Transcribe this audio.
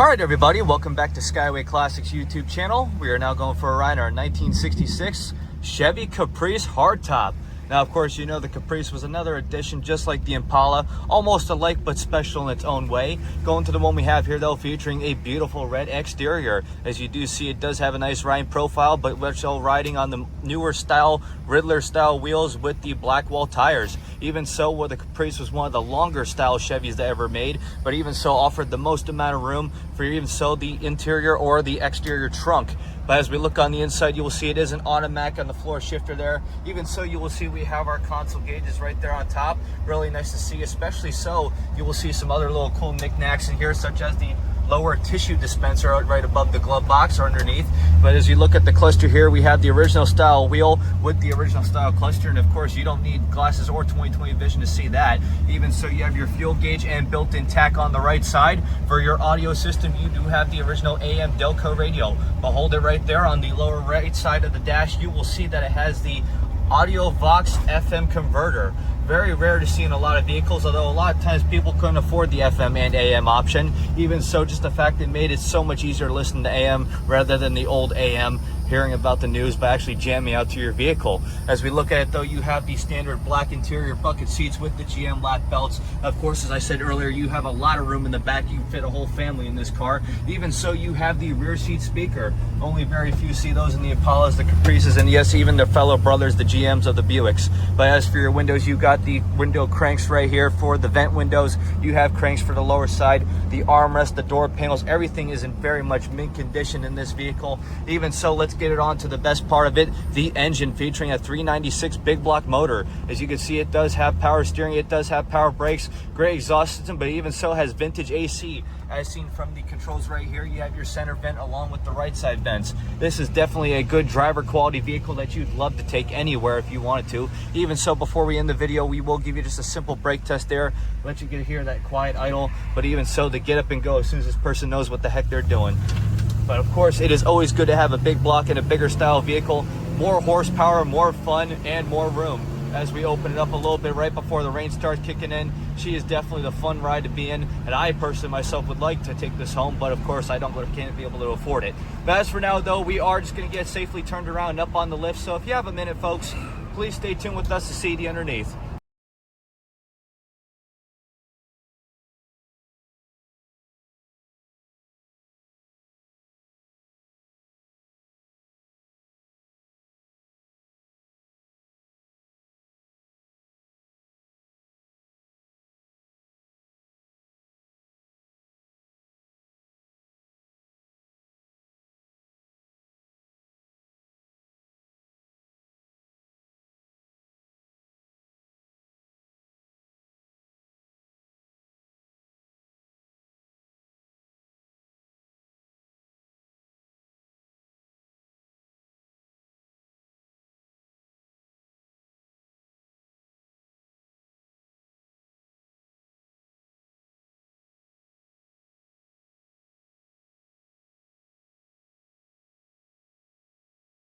Alright everybody, welcome back to Skyway Classics YouTube channel. We are now going for a ride in our 1966 Chevy Caprice hardtop. Now of course you know the Caprice was another addition just like the Impala, almost alike but special in its own way. Going to the one we have here though, featuring a beautiful red exterior. As you do see, it does have a nice riding profile, but we're still riding on the newer style, Riddler style wheels with the black wall tires. Even so, where the Caprice was one of the longer style Chevys that ever made, but even so offered the most amount of room for even so the interior or the exterior trunk. But as we look on the inside, you will see it is an automatic on the floor shifter there. Even so, you will see we have our console gauges right there on top. Really nice to see, especially so you will see some other little cool knickknacks in here, such as the lower tissue dispenser right above the glove box or underneath. But as you look at the cluster here, we have the original style wheel with the original style cluster, and of course you don't need glasses or 20/20 vision to see that. Even so, you have your fuel gauge and built-in Tach on the right side. For your audio system, you do have the original AM Delco radio. Behold it right there on the lower right side of the dash. You will see that it has the audio Vox FM converter. Very rare to see in a lot of vehicles, although a lot of times people couldn't afford the FM and AM option. Even so, just the fact it made it so much easier to listen to AM rather than the old AM, hearing about the news by actually jamming out to your vehicle. As we look at it though, you have the standard black interior bucket seats with the GM lap belts. Of course, as I said earlier, you have a lot of room in the back. You can fit a whole family in this car. Even so, you have the rear seat speaker. Only very few see those in the Impalas, the Caprices, and yes, even their fellow brothers, the GMs of the Buicks. But as for your windows, you got the window cranks right here for the vent windows. You have cranks for the lower side, the armrest, the door panels. Everything is in very much mint condition in this vehicle. Even so, let's get it on to the best part of it, the engine, featuring a 396 big block motor. As you can see, it does have power steering, it does have power brakes, great exhaust system, but even so has vintage AC. As seen from the controls right here, you have your center vent along with the right side vents. This is definitely a good driver quality vehicle that you'd love to take anywhere if you wanted to. Even so, before we end the video, we will give you just a simple brake test there, let you get hear that quiet idle, but even so, to get up and go as soon as this person knows what the heck they're doing. But of course, it is always good to have a big block and a bigger style vehicle. More horsepower, more fun, and more room. As we open it up a little bit right before the rain starts kicking in, she is definitely the fun ride to be in. And I personally myself would like to take this home, but of course I can't be able to afford it. But as for now though, we are just going to get safely turned around and up on the lift. So if you have a minute folks, please stay tuned with us to see the underneath.